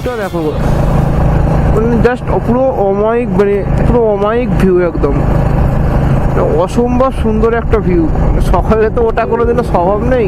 ভিউটা দেখো, মানে জাস্ট পুরো অমায়িক, মানে পুরো অমায়িক ভিউ, একদম অসম্ভব সুন্দর একটা ভিউ। সকালে তো ওটা কোনোদিনও স্বভাব নেই।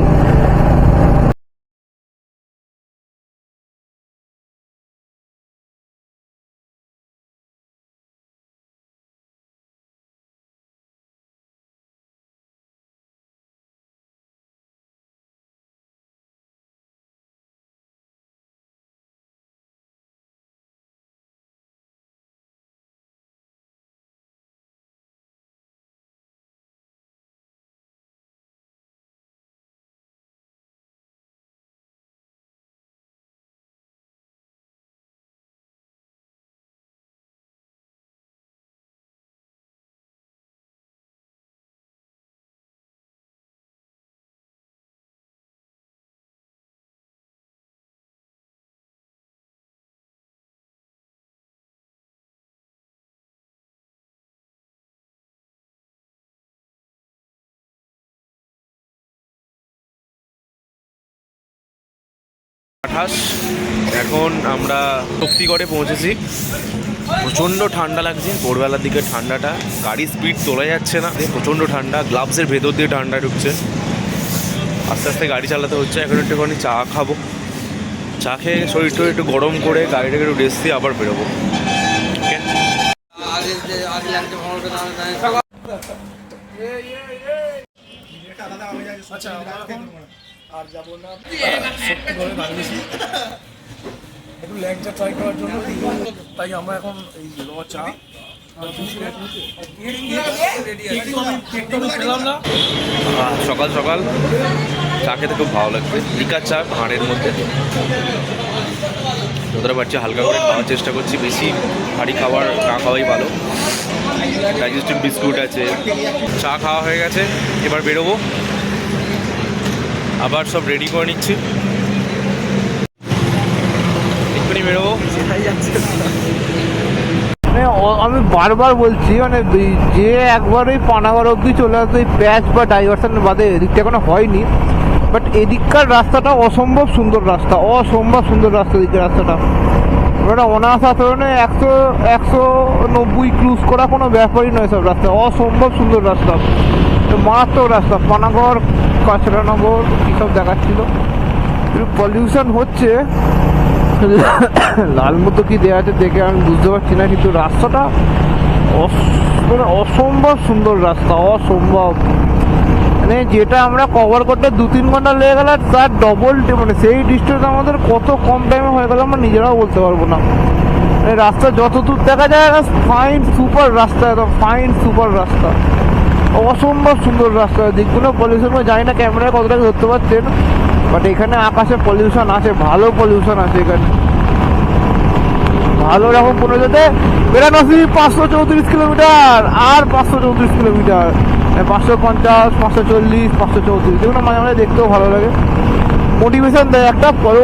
এখন আমরা শক্তিগড়ে পৌঁছেছি। প্রচণ্ড ঠান্ডা লাগছে ভোরবেলার দিকে, ঠান্ডাটা গাড়ির স্পিড তোলা যাচ্ছে না, প্রচণ্ড ঠান্ডা, গ্লাভসের ভেতর দিয়ে ঠান্ডা ঢুকছে। আস্তে আস্তে গাড়ি চালাতে হচ্ছে। এখন একটুখানি চা খাবো, চা খেয়ে শরীরটা একটু গরম করে গাড়িটাকে একটু রেস্ট দিয়ে আবার বেরোবো। আর যাবো না শক্তিগড়ে দাঁড়িয়েছি একটু ল্যাংচা ট্রাই করার জন্য, তাই আমরা এখন এই চা সকাল সকাল চা খেতে খুব ভালো লাগছে। লিকার চা ভাঁড়ের মধ্যে, যতটা পারছি হালকা করে খাওয়ার চেষ্টা করছি, বেশি ভারী খাবার না খাওয়াই ভালো। ডাইজেস্টিভ বিস্কুট আছে, চা খাওয়া হয়ে গেছে, এবার বেরোবো। আবার সব রেডি করে নিচ্ছি, এক্ষুনি বেরোবো। আমি বারবার বলছি, মানে যে একবার ওই পানাগড় অব্দি চলে আসবে ওই প্যাচ বা ডাইভারশন বাদে, এদিকটা এখনো হয়নি। বাট এদিককার রাস্তাটা অসম্ভব সুন্দর রাস্তা, অসম্ভব সুন্দর রাস্তা। এদিকের রাস্তাটা ওটা অনায়াস আচরণে 190 ক্রুজ করা কোনো ব্যাপারই নয়। সব রাস্তা অসম্ভব সুন্দর রাস্তা, মারাত্মক রাস্তা। পানাগড়, কাঁচরানগর কীসব দেখাচ্ছিল। একটু পলিউশন হচ্ছে, লাল মতো কি দেওয়া আছে দেখে আমি বুঝতে পারছি না, কিন্তু রাস্তাটা মানে অসম্ভব সুন্দর রাস্তা, অসম্ভব। মানে যেটা আমরা কভার করতে 2-3 ঘন্টা লেগে গেল, তার ডবল, মানে সেই ডিস্টেন্স আমাদের কত কম টাইমে হয়ে গেল আমরা নিজেরাও বলতে পারবো না। মানে রাস্তা যত দূর দেখা যায় ফাইন সুপার রাস্তা, একদম ফাইন সুপার রাস্তা, অসম্ভব সুন্দর রাস্তা। দিকগুলো পলিউশন জানি না ক্যামেরায় কতটা ধরতে পারছেন, বাট এখানে আকাশে পলিউশন আছে, ভালো পলিউশন আছে এখানে, ভালো রকম। কোনো যেতে বেরানো 534 কিলোমিটার, আর 534 কিলোমিটার, 550, 540, 534, যেগুলো মাঝে মাঝে দেখতেও ভালো লাগে, মোটিভেশন দেয় একটা। পুরো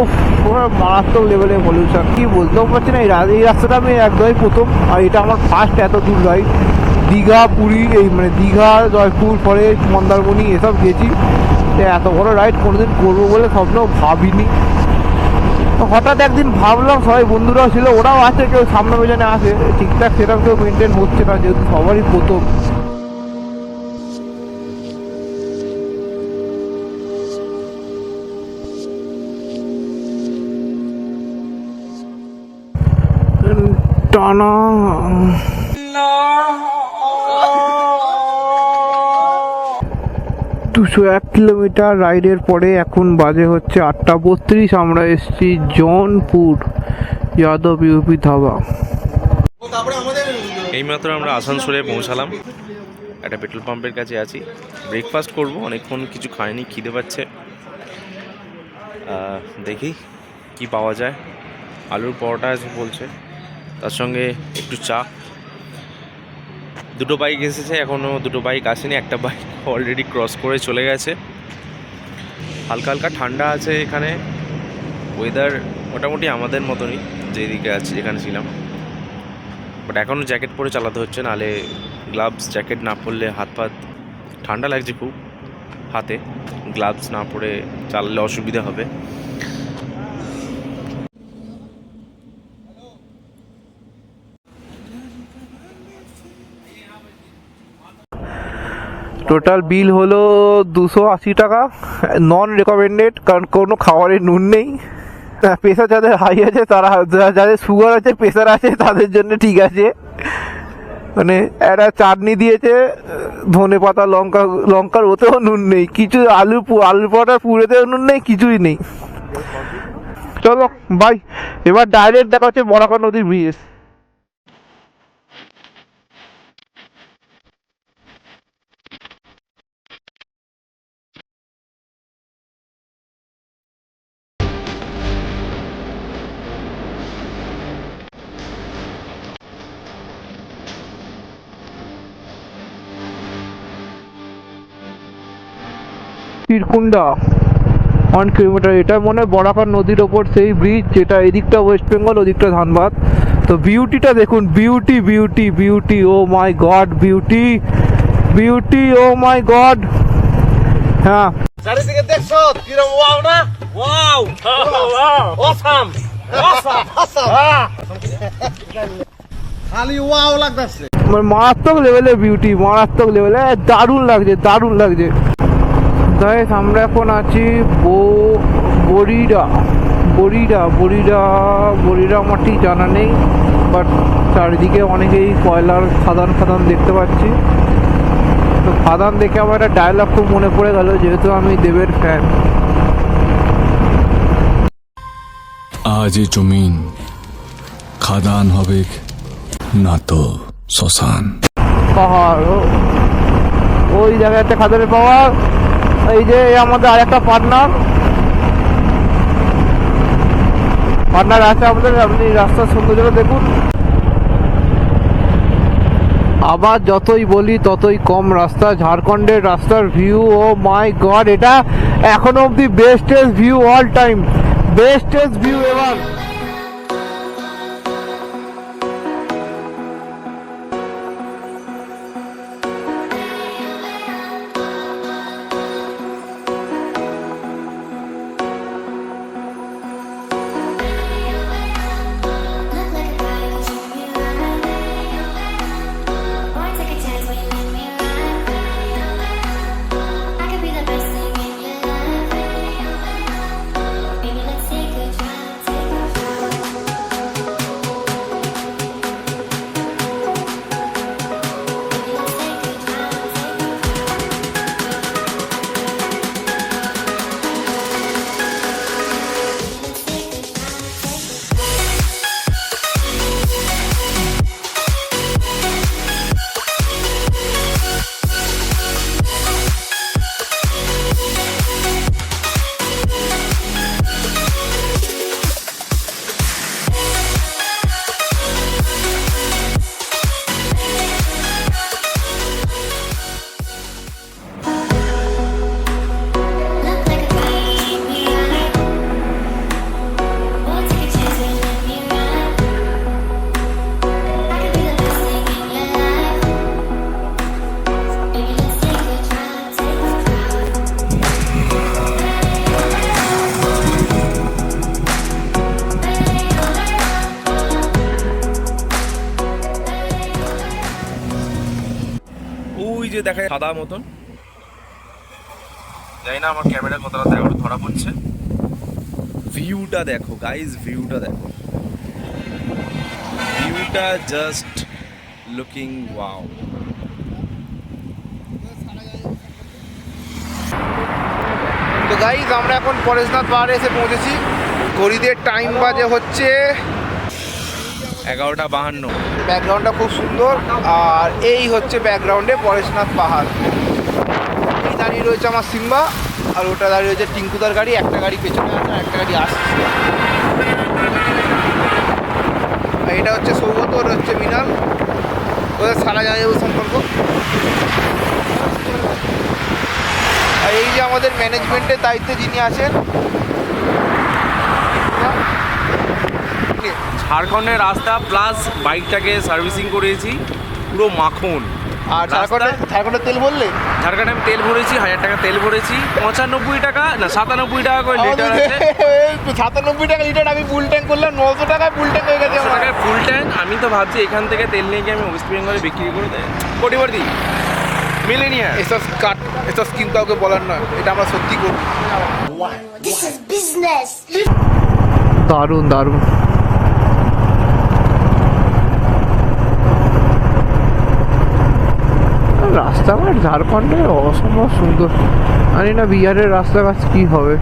মারাত্মক লেভেলে পলিউশন, কি বলতেও পারছি না। এই রাস্তাটা আমি একদমই প্রথম, আর এটা আমার ফার্স্ট এত দূর রাইড। দীঘা, পুরী, এই মানে দীঘা, জয়পুর, ফরেস্ট, মন্দারমণি এসব গেছি, এত বড় রাইড কোনোদিন করবো বলে স্বপ্নেও ভাবিনি। হঠাৎ একদিন ভাবলাম, সবাই বন্ধুরাও ছিল, ওরাও আছে, কেউ সামনে পেছনে আছে, ঠিকঠাক সেরকম কেউ মেনটেন হচ্ছে না, যেহেতু সবারই প্রথম। টানা একটু 201 কিলোমিটার রাইডের পরে এখন বাজে হচ্ছে 8:32। আমরা এসেছি জৌনপুর যাদব ইউপি ধাবা। এইমাত্র আমরা আসানসোলে পৌঁছালাম, একটা পেট্রোল পাম্পের কাছে আছি। ব্রেকফাস্ট করব, অনেকক্ষণ কিছু খাইনি, খিদে পাচ্ছে। দেখি কি পাওয়া যায়। আলুর পরোটা আছে বলছে, তার সঙ্গে একটু চা। দুটো বাইক এসেছে, এখনও দুটো বাইক আসেনি, একটা বাইক অলরেডি ক্রস করে চলে গেছে। হালকা হালকা ঠান্ডা আছে এখানে, ওয়েদার মোটামুটি আমাদের মতনই যেদিকে আছে, যেখানে ছিলাম। বাট এখনও জ্যাকেট পরে চালাতে হচ্ছে, নাহলে গ্লাভস জ্যাকেট না পরলে হাত পাত ঠান্ডা লাগছে খুব হাতে। গ্লাভস না পরে চালালে অসুবিধা হবে। টোটাল বিল হলো 280 টাকা, নন রেকমেন্ডেড, কারণ কোনো খাবারে নুন নেই। প্রেশার যাদের হাই আছে তারা, যাদের সুগার আছে, প্রেশার আছে, তাদের জন্য ঠিক আছে। মানে একটা চাটনি দিয়েছে, ধনে পাতা, লঙ্কার, ওতেও নুন নেই কিছু। আলু পরোটার পুরেতেও নুন নেই, কিছুই নেই। চলো বাই, এবার ডাইরেক্ট দেখা হচ্ছে বরাকর নদীর ব্রিজ। তীরকুন্ডা 1 কিলোমিটার। এটা মনে হয় বরাকর নদীর ওপর সেই ব্রিজ, যেটা এদিকটা ওয়েস্ট বেঙ্গল, ওদিকটা ধানবাদ। তো বিউটিটা দেখুন, বিউটি বিউটি বিউটি, ও মাই গড, বিউটি বিউটি, ও মাই গড। হ্যাঁ, চারিদিকে দেখছো কিরম ওয়াও না? ওয়াও অসাম অসাম অসাম, খালি ওয়াও লাগতেছে। মারাত্মক লেভেলের বিউটি, মারাত্মক লেভেলে, দারুণ লাগছে, দারুণ লাগছে। গাইস, আমরা এখন আছি বরিডা। আমার ঠিক জানা নেই, বাট চারিদিকে অনেকেই কয়লার খাদান দেখতে পাচ্ছি। তো খাদান দেখে আমার একটা ডায়লগ খুব মনে পড়ে গেল, যেহেতু আমি দেবের ফ্যান। আজ এই জমিন খাদান হবে না তো শ্মশান। পাহাড়, ওই জায়গায় একটা খাদানের পাওয়ার। এই যে আমাদের আরেকটা পার্টনার আছে আমাদের। আপনি রাস্তার সৌন্দর্যটা দেখুন। আবার যতই বলি ততই কম রাস্তা। ঝাড়খণ্ডের রাস্তার ভিউ, ও মাই গড, এটা এখনো অব্দি bestest view all time, bestest view ever. যে দেখা যায় সাদা মতন, জানি না আমার ক্যামেরা কতটা ধরা পড়ছে। ভিউটা দেখো গাইজ, ভিউটা দেখো, ভিউটা জাস্ট লুকিং ওয়াও। গাইজ আমরা এখন পরেশনাথ পাহাড়ে এসে পৌঁছেছি। ঘড়িদের টাইম বাজে হচ্ছে 11:52। ব্যাকগ্রাউন্ডটা খুব সুন্দর। আর এই হচ্ছে ব্যাকগ্রাউন্ডে পরেশনাথ পাহাড়। এই দাঁড়িয়ে রয়েছে আমার সিম্বা, আর ওটা দাঁড়িয়ে রয়েছে টিঙ্কুদার গাড়ি। একটা গাড়ি পেছনে আছে আর একটা গাড়ি আসছে। আর এটা হচ্ছে সৌগত, ওটা হচ্ছে মিনাল, ওদের সারা জানাবো সম্পর্ক। আর এই যে আমাদের ম্যানেজমেন্টের দায়িত্বে যিনি আছেন, ঝাড়খণ্ডের রাস্তা প্লাস বাইকটাকে সার্ভিসিং করেছি পুরো মাখন। আর ঝাড়খণ্ডের তেল বললে, ঝাড়খণ্ডে আমি তেল ভরেছি 1000 টাকা তেল ভরেছি, 95 টাকা না 97 টাকা করে লিটার আছে। 97 টাকা লিটার। আমি ফুল ট্যাঙ্ক করলাম 900 টাকায় ফুল ট্যাঙ্ক হয়ে গেছে আমার। টাকায় ফুল ট্যাঙ্ক। আমি তো ভাবছি এখান থেকে তেল নিয়ে গিয়ে আমি ওয়েস্ট বেঙ্গলে বিক্রি করে দেয় কোটিপতি মিলেনিয়ার। এসব স্কিম কাউকে বলার নয়, এটা আমরা সত্যি করবো। This is business. দারুণ দারুণ। রাস্তাঘাট ঝাড়খণ্ডে অসম্ভব সুন্দর। জানি না বিহারের রাস্তাঘাট কি হবে।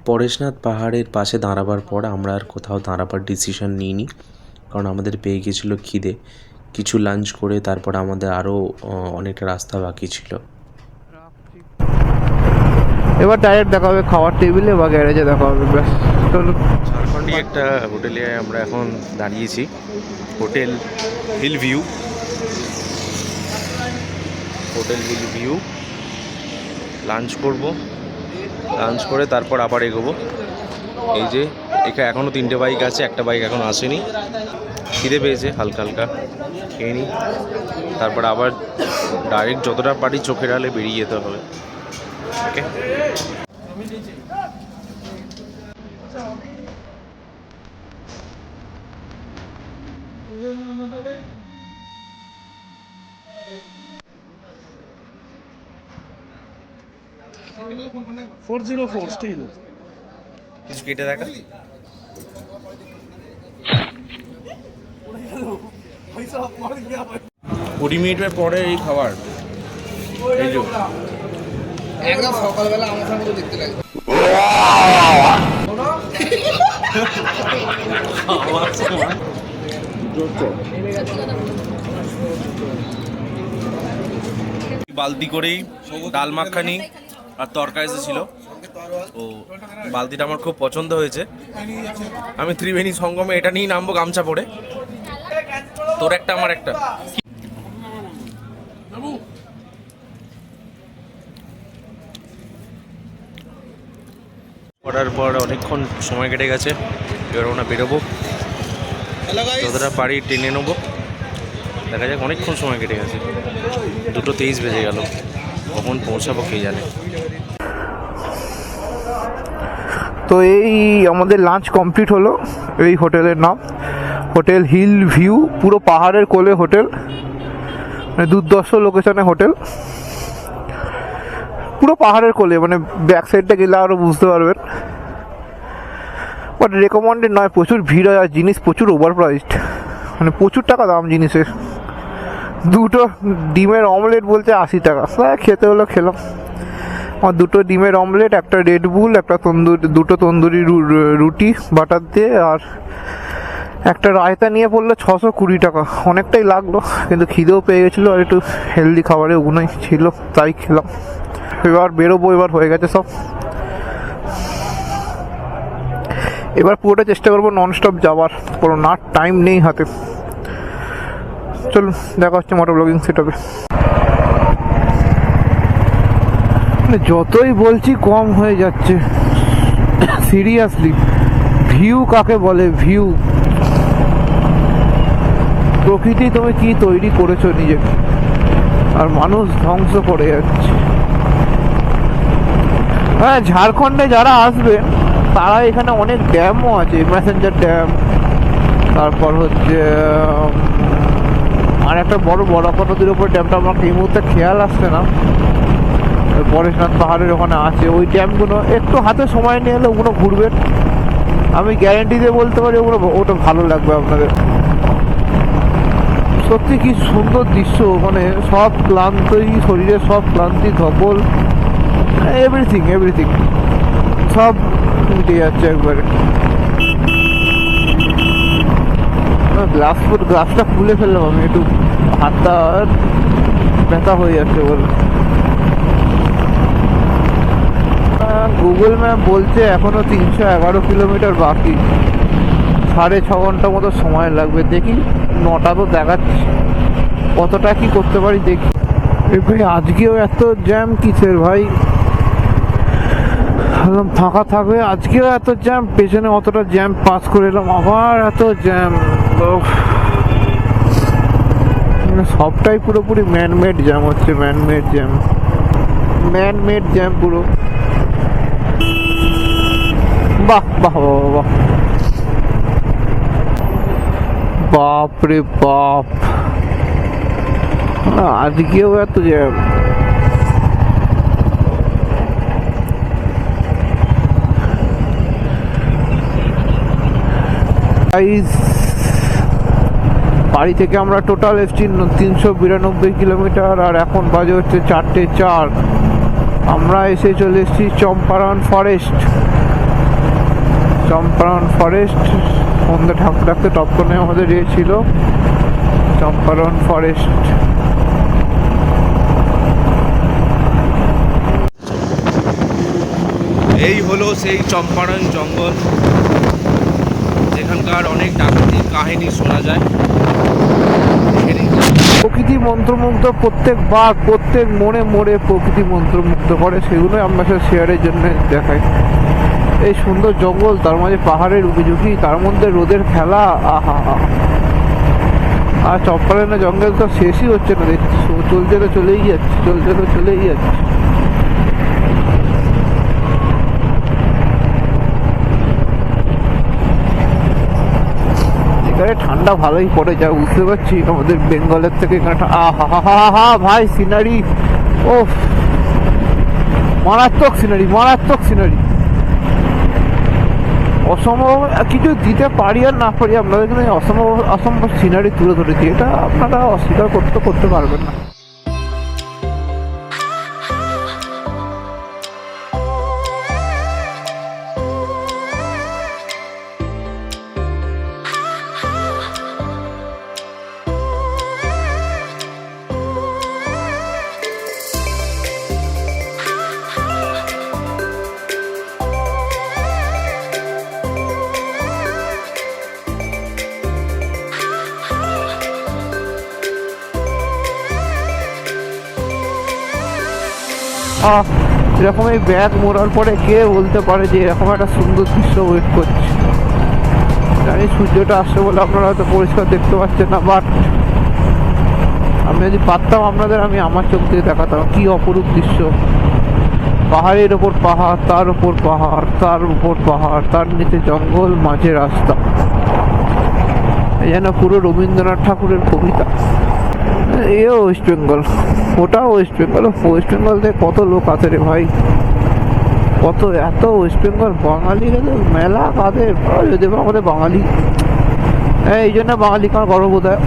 পরেশনাথ পাহাড়ের পাশে দাঁড়াবার পর আমরা আর কোথাও দাঁড়াবার ডিসিশন নিইনি, কারণ আমাদের পেয়ে গেছিলো খিদে। কিছু লাঞ্চ করে তারপর আমাদের আরও অনেকটা রাস্তা বাকি ছিল। এবার ডাইরেক্ট দেখা হবে খাওয়ার টেবিলে বা গ্যারেজে দেখা হবে। ব্যাস চলো। ঝাড়খণ্ডী একটা হোটেলে আমরা এখন দাঁড়িয়েছি, hotel hill view. Hotel hill view lunch করব, লাঞ্চ করে তারপর আবার এগোবো। এই যে এখানে এখনও 3টে বাইক আছে, একটা বাইক এখন আসেনি। খিদে পেয়েছে হালকা হালকা, খেয়ে নিই, তারপর আবার ডাইরেক্ট যতটা পারি চোখের আলে বেরিয়ে যেতে হবে। ওকে, কিছু কেটে দেখা। 20 মিনিটের পরে এই খাবার। এই যে একদম সকালবেলা আমার সঙ্গে দেখতে লাগে। বালতি করেই ডাল মাখানি আর তরকারি ছিল। ও বালতিটা আমার খুব পছন্দ হয়েছে। আমি ত্রিবেণী সঙ্গমে এটা নিয়েই নামবো গামছা পরে। তোর একটা আমার একটা। করার পর অনেকক্ষণ সময় কেটে গেছে, এবার আমরা বেরোবো, যতটা পারি টেনে নেবো। দেখা যাক, অনেকক্ষণ সময় কেটে গেছে, 2:23 বেজে গেল, কখন পৌঁছাবো কে জানে। তো এই আমাদের লাঞ্চ কমপ্লিট হলো। এই হোটেলের নাম হোটেল হিল ভিউ, পুরো পাহাড়ের কোলে হোটেল, মানে দুর্দর্শ লোকেশনে হোটেল, পুরো পাহাড়ের কোলে। মানে ব্যাক সাইডটা গেলে আরও বুঝতে পারবেন। বাট রেকমেন্ডেড নয়, প্রচুর ভিড় হয় আর জিনিস প্রচুর ওভার প্রাইসড, মানে প্রচুর টাকা দাম জিনিসের। 2টো ডিমের অমলেট বলছে 80 টাকা। খেতে হলো, খেলাম। আমার 2টো ডিমের অমলেট, একটা রেড বুল, একটা তন্দুরি, 2টো তন্দুরি রুটি বাটার দিয়ে, আর একটা রায়তা নিয়ে পড়লো 620 টাকা। অনেকটাই লাগলো, কিন্তু খিদেও পেয়ে গেছিলো আর একটু হেলদি খাবারের ওগুলোই ছিল, তাই খেলাম। এবার বেরোবো, এবার হয়ে গেছে সব। এবার পুরোটা চেষ্টা করবো ননস্টপ যাওয়ার, কোনো না টাইম নেই হাতে। চলুন, দেখা হচ্ছে মোটর ব্লগিং সেটআপে। যতই বলছি কম হয়ে যাচ্ছে, সিরিয়াসলি। ভিউ কাকে বলে? ভিউ, প্রকৃতি তুমি কি তৈরি করেছো নিজেকে, আর মানুষ ধ্বংস করে যাচ্ছে। হ্যাঁ, ঝাড়খণ্ডে যারা আসবে তারা এখানে অনেক ড্যামও আছে, ম্যাসেঞ্জার ড্যাম, তারপর হচ্ছে আর একটা বড় নদীর উপর ড্যামটা আমার এই মুহূর্তে খেয়াল আসছে না, পরেশনাথ পাহাড়ের ওখানে আছে। ওই ড্যামগুলো একটু হাতে সময় নিয়ে এলে ওগুলো ঘুরবেন, আমি গ্যারেন্টি দিয়ে বলতে পারি ওটা ভালো লাগবে আপনাদের। সত্যি কি সুন্দর দৃশ্য, মানে সব ক্লান্তি, শরীরের সব ক্লান্তি ধকল এভরিথিং এভরিথিং সব মিটে যাচ্ছে একবারে। গ্লাসটা খুলে ফেললাম আমি, একটু হাতটা ব্যথা হয়ে যাচ্ছে বলে। গুগল ম্যাপ বলছে এখনো 311 কিলোমিটার বাকি, 6.5 ঘন্টা মতো সময় লাগবে। দেখি 9টা তো দেখাচ্ছে, কতটা কি করতে পারি দেখি। ভাই আজকেও এত জ্যাম কিসের ভাই? ভাবলাম ফাঁকা থাকবে, আজকেও এত জ্যাম। পেছনে অতটা জ্যাম পাস করে এলাম, আবার এত জ্যাম। সবটাই পুরোপুরি ম্যানমেড জ্যাম হচ্ছে, ম্যানমেড জ্যাম পুরো। বাহ বাহ বাহ বাহ, বাপ রে বাপ, আজকেও এত জ্যাম। বাড়ি থেকে আমরা টোটাল এসছি 392 কিলোমিটার, আর এখন বাজে হচ্ছে 4:04। আমরা এসে চলে এসেছি চম্পারণ ফরেস্ট। সন্ধ্যে ঠাকুর ডাকতে টপকনে আমাদের ছিল চম্পারণ ফরেস্ট। এই হলো সেই চম্পারণ জঙ্গল, যেখানকার অনেক ডাকাতির কাহিনী শোনা যায়। প্রকৃতি মন্ত্রমুগ্ধ, প্রত্যেক বাঘ প্রত্যেক মোড়ে মোড়ে প্রকৃতি মন্ত্রমুগ্ধ করে, সেগুলোই আমরা শেয়ারের জন্য দেখাই। এই সুন্দর জঙ্গল, তার মাঝে পাহাড়ের উঁকি, তার মধ্যে রোদের খেলা, আহা। আর চম্পারণের জঙ্গল তো শেষই হচ্ছে না, দেখছি চলছে তো চলেই যাচ্ছে। এখানে ঠান্ডা ভালোই পড়ে, যা বুঝতে পারছি আমাদের বেঙ্গলের থেকে এখানে। আহা ভাই সিনারি, ও মারাত্মক সিনারি। অসম্ভব কিছু দিতে পারি আর না পারি, আপনাদের কিন্তু অসম্ভব সিনারি তুলে ধরেছি, এটা আপনারা অস্বীকার করতে পারবেন না। এরকম এই ব্যাগ মোড়ার পরে কে বলতে পারে যে এরকম একটা সুন্দর দৃশ্য ওয়েট করছে। জানি সূর্যটা আসছে বলে আপনারা হয়তো পরিষ্কার দেখতে পাচ্ছেন না, বাট আমি যদি পারতাম আপনাদের, আমি আমার চোখ দিয়ে দেখাতাম কি অপরূপ দৃশ্য। পাহাড়ের ওপর পাহাড়, তার উপর পাহাড়, তার উপর পাহাড়, তার নিচে জঙ্গল, মাঝে রাস্তা, এই যেন পুরো রবীন্দ্রনাথ ঠাকুরের কবিতা। এও ওয়েস্ট বেঙ্গল, ওটাও ওয়েস্ট বেঙ্গল থেকে কত লোক আছে রে ভাই, এত ওয়েস্ট বেঙ্গল বাঙালি মেলা কাদের, যদি আমাদের বাঙালি, এই জন্য বাঙালি কার গর্ব বোধ হয়।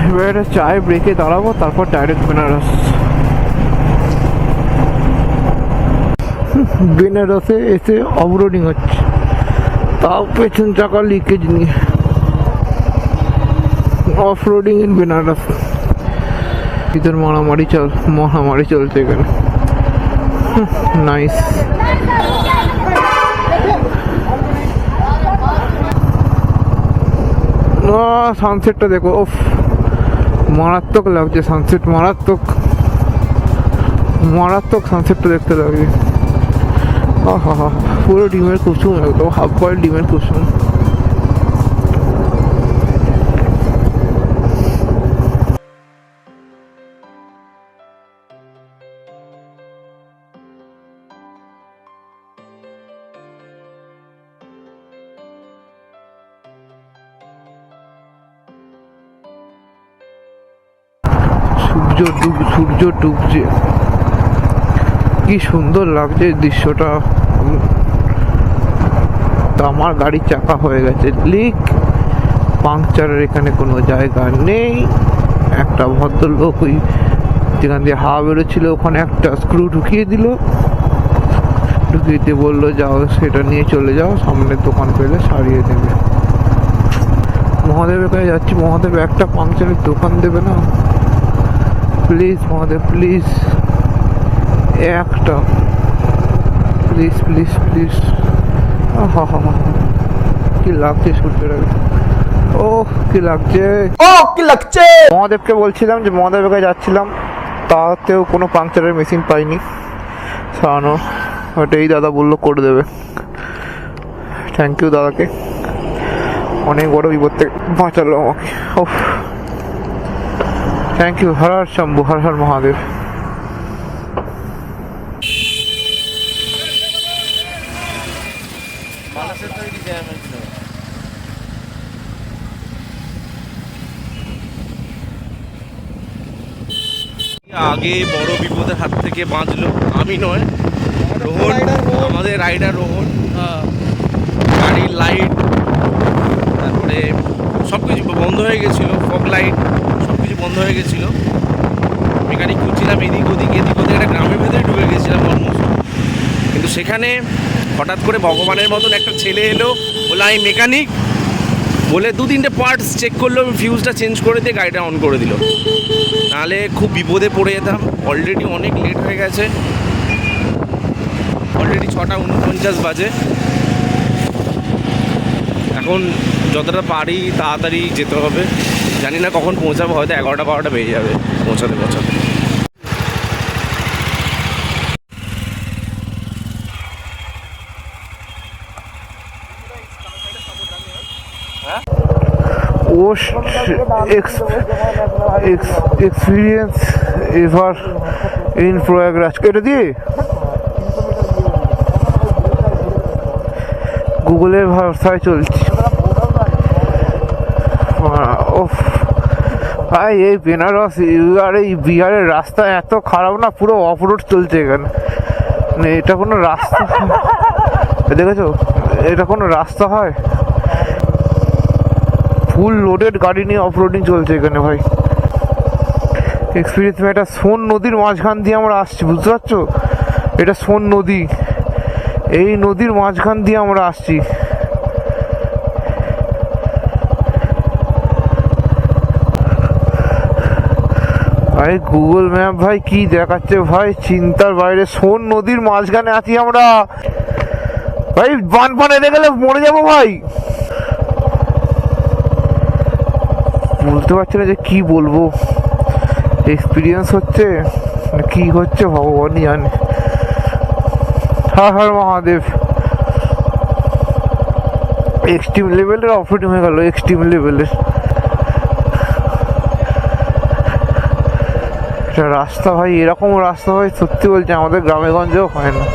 এবার একটা চায় ব্রেকে দাঁড়াবো, তারপর ডাইরেক্ট বেনারসে এসে অফরোডিং হচ্ছে, তাও পেছন চাকা লিকেজ নিয়ে। অফরোডিং ইন বেনারস, ইধর মারামারি চলছে এখানে। নাইস। সানসেটটা দেখো, ওফ মারাত্মক লাগছে সানসেট, মারাত্মক সানসেটটা দেখতে লাগছে। আহা, পুরো ডিমের কুসুম, একদম হাফ বয়েল ডিমের কুসুম। সূর্য ডুবছে, কি সুন্দর লাগছে দৃশ্যটা। তো আমার গাড়ির চাকা হয়ে গেছে লিক, পাংচারের এখানে কোনো জায়গা নেই। একটা ভদ্রলোক ওই যেখান দিয়ে হাওয়া বেরোচ্ছিল ওখানে একটা স্ক্রু ঢুকিয়ে দিল, ঢুকিয়ে দিয়ে বললো যাও সেটা নিয়ে চলে যাও, সামনের দোকান পেলে সারিয়ে দেবে। মহাদেবের কাছে যাচ্ছি, মহাদেব একটা পাংচারের দোকান দেবে না প্লিজ? মহাদেব প্লিজ একটা, প্লিজ প্লিজ প্লিজ। হা হা হা, কি লাগছে সূর্যটাকে, ও কি লাগছে, ও কি লাগছে। মহাদেবকে বলছিলাম যে মহাদেবের কাছে যাচ্ছিলাম, তাতেও কোনো পাংচারের মেশিন পাইনি সারানো। বাট এই দাদা বললো করে দেবে। থ্যাংক ইউ দাদাকে, অনেক বড় বিপদ থেকে বাঁচালো আমাকে। ও থ্যাংক ইউ। হর হর শম্ভু, হর হর মহাদেব। আগে বড় বিপদের হাত থেকে বাঁচলো, আমি নয়, রোহন, আমাদের রাইডার রোহন। গাড়ির লাইট, তারপরে সব কিছু বন্ধ হয়ে গেছিলো, ফগ লাইট সব কিছু বন্ধ হয়ে গেছিলো। মেকানিক খুঁজছিলাম এদিক ওদিক একটা গ্রামের ভেতরে ঢুকে গেছিলাম অলমোস্ট। কিন্তু সেখানে হঠাৎ করে ভগবানের মতন একটা ছেলে এলো, বলে আমি মেকানিক, বলে 2-3টে পার্টস চেক করলো, ফিউজটা চেঞ্জ করে দিয়ে গাড়িটা অন করে দিল। নাহলে খুব বিপদে পড়ে যেতাম। অলরেডি অনেক লেট হয়ে গেছে, অলরেডি 6:49 বাজে। এখন যতটা পারি তাড়াতাড়ি যেতে হবে, জানি না কখন পৌঁছাবো, হয়তো 11টা-12টা বেজে যাবে পৌঁছাতে। Worst experience ever in Prayagraj. এটা দিয়ে গুগলের ভাষায় চলছি। ভাই এই বেনারস আর এই বিহারের রাস্তা এত খারাপ না, পুরো অফ রোড চলছে এখানে। মানে এটা কোনো রাস্তা দেখেছো? এটা কোনো রাস্তা হয়? ফুল লোডেড গাড়ি নিয়ে অফ রোডিং চলছে এখানে ভাই। এক্সপিরিয়েন্স। এটা সোন নদীর মাঝখান দিয়ে আমরা আসছি, বুঝতে পারছো? এটা সোন নদী, এই নদীর মাঝখান দিয়ে আমরা আসছি। ভাই গুগল ম্যাপ ভাই কি দেখাচ্ছে ভাই, চিন্তার বাইরে। সোন নদীর মাঝখানে আছি আমরা ভাই, বানপান এনে গেলে মরে যাবো ভাই। বুঝতে পারছি না যে কি বলবো, এক্সপিরিয়েন্স হচ্ছে কি হচ্ছে ভগবানই জানে। হর হর মহাদেব। এক্সট্রিম লেভেলের অফরোডিং হয়ে গেল, এক্সট্রিম লেভেলের। রাস্তা ভাই, এরকম রাস্তা ভাই সত্যি বলছে আমাদের গ্রামে গঞ্জেও হয় না।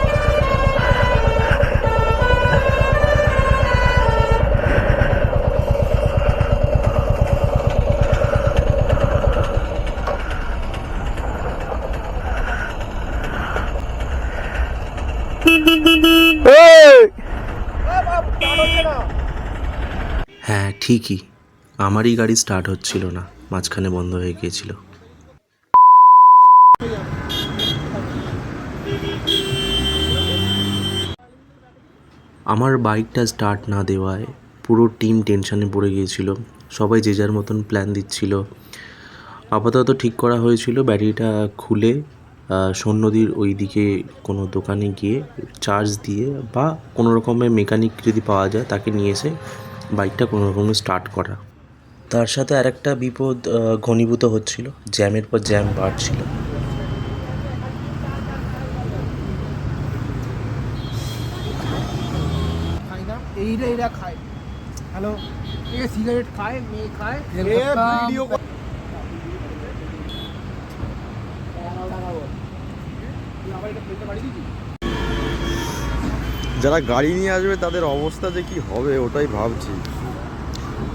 হ্যাঁ ঠিকই, আমারই গাড়ি স্টার্ট হচ্ছিল না, মাঝখানে বন্ধ হয়ে গিয়েছিল। আমার বাইকটা স্টার্ট না দেওয়ায় পুরো টিম টেনশানে পড়ে গিয়েছিল, সবাই যে যার মতন প্ল্যান দিচ্ছিল। আপাতত ঠিক করা হয়েছিল ব্যাটারিটা খুলে সোন নদীর ওই দিকে কোনো দোকানে গিয়ে চার্জ দিয়ে বা কোনো রকমের মেকানিক যদি পাওয়া যায় তাকে নিয়ে এসে বাইকটা কোনো রকমে স্টার্ট করা। তার সাথে আরেকটা বিপদ ঘনীভূত হচ্ছিল, জ্যামের পর জ্যাম বাড়ছিল। এইরা খায়, হ্যালো, সিগারেট খায়, মেয়ে খায়, যারা গাড়ি নিয়ে আসবে তাদের অবস্থা যে কি হবে ওটাই ভাবছি।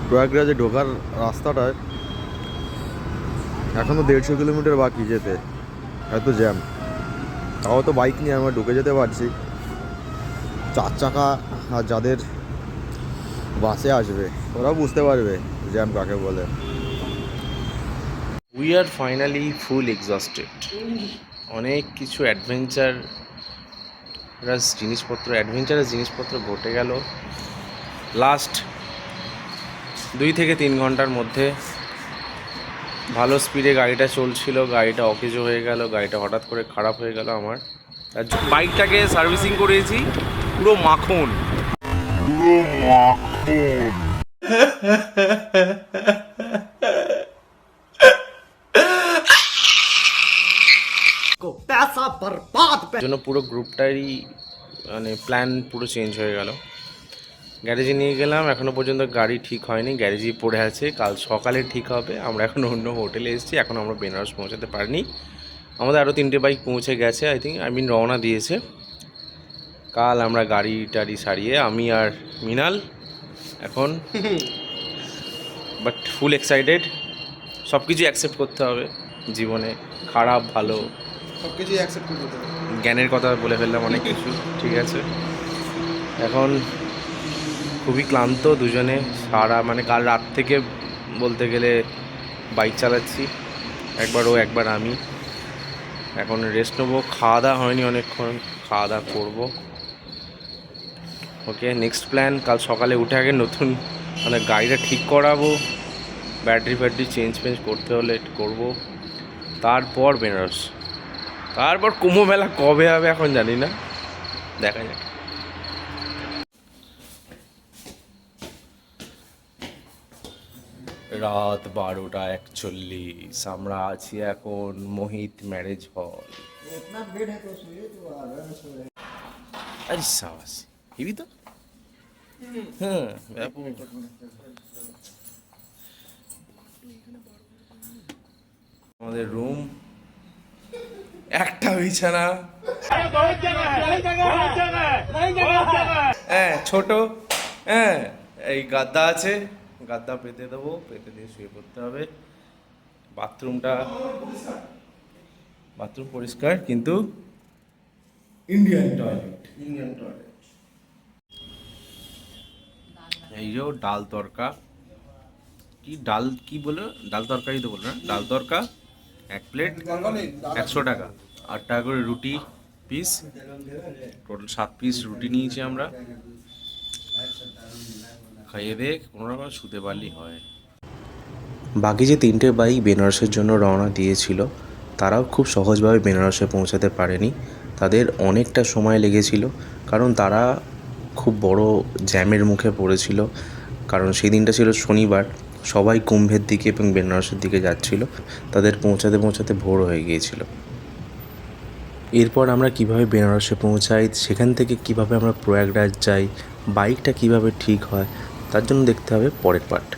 প্রয়াগরাজে ঢোকার রাস্তাটায় এখনো 150 কিলোমিটার বাকি যেতে, এত জ্যাম। তাও তো বাইক নিয়ে আমরা ঢুকে যেতে পারছি। 4 চাকা আর যাদের বাসে আসবে ওরা বুঝতে পারবে জ্যাম কাকে বলে। We are finally full exhausted. অনেক কিছু অ্যাডভেঞ্চারাস জিনিসপত্র ঘটে গেল লাস্ট 2 থেকে 3 ঘন্টার মধ্যে। ভালো স্পিডে গাড়িটা চলছিল, গাড়িটা অকেজো হয়ে গেল, গাড়িটা হঠাৎ করে খারাপ হয়ে গেল আমার। আর বাইকটাকে সার্ভিসিং করেছি, পুরো মাখন। জন্য পুরো গ্রুপটারই মানে প্ল্যান পুরো চেঞ্জ হয়ে গেল। গ্যারেজে নিয়ে গেলাম, এখনও পর্যন্ত গাড়ি ঠিক হয়নি, গ্যারেজেই পড়ে আছে, কাল সকালে ঠিক হবে। আমরা এখন অন্য হোটেলে এসেছি, এখন আমরা বেনারস পৌঁছাতে পারিনি। আমাদের আরও 3টে বাইক পৌঁছে গেছে, রওনা দিয়েছে। কাল আমরা গাড়ি টাড়ি সারিয়ে আমি আর মিনাল এখন বাট ফুল এক্সাইটেড। সব কিছু অ্যাকসেপ্ট করতে হবে জীবনে, খারাপ ভালো সব কিছুই অ্যাকসেপ্ট করে দিতে হবে। জ্ঞানের কথা বলে ফেললাম অনেক কিছু, ঠিক আছে। এখন খুবই ক্লান্ত দুজনে, সারা মানে কাল রাত থেকে বলতে গেলে বাইক চালাচ্ছি, একবার ও একবার আমি। এখন রেস্ট নেবো, খাওয়া দাওয়া হয়নি অনেকক্ষণ, খাওয়া দাওয়া করবো। ওকে, নেক্সট প্ল্যান কাল সকালে উঠে আগে নতুন মানে গাড়িটা ঠিক করাবো, ব্যাটারি চেঞ্জ করতে হলে করবো। তারপর বেনারস, তারপর কুম্ভ মেলা কবে হবে এখন জানি না, দেখা যাক। রাত 12:41, আমরা আছি এখন মোহিত ম্যারেজ হল। আরে সাবাস, হেবি তো। হ্যাঁ, আমাদের রুম, একটা বিছানা, হ্যাঁ ছোট, হ্যাঁ এই গাদ্দা আছে, গাদ্দা পেতে দেবো, পেতে দিয়ে শুয়ে পড়তে হবে। বাথরুম পরিষ্কার, কিন্তু ইন্ডিয়ান টয়লেট। এই যে ডাল তরকা, কি বলে ডাল তরকারি তো বলে না, ডাল তরকা 1 প্লেট 100 টাকা, 8 টাকা করে রুটি পিস, টোটাল 7 পিস রুটি নিয়েছি আমরা। খাইয়ে দে কোনো রকম শুতে পারলেই হয়। বাকি যে 3টে বাইক বেনারসের জন্য রওনা দিয়েছিল তারাও খুব সহজভাবে বেনারসে পৌঁছাতে পারেনি, তাদের অনেকটা সময় লেগেছিল, কারণ তারা খুব বড় জ্যামের মুখে পড়েছিল। কারণ সেই দিনটা ছিল শনিবার, সবাই কুম্ভের দিকে এবং বেনারসের দিকে যাচ্ছিল, তাদের পৌঁছাতে ভোর হয়ে গিয়েছিল। এরপর আমরা কিভাবে বেনারসে পৌঁছাই, সেখান থেকে কিভাবে আমরা প্রয়াগরাজ যাই, বাইকটা কিভাবে ঠিক হয়, তার জন্য দেখতে হবে পরের পার্ট।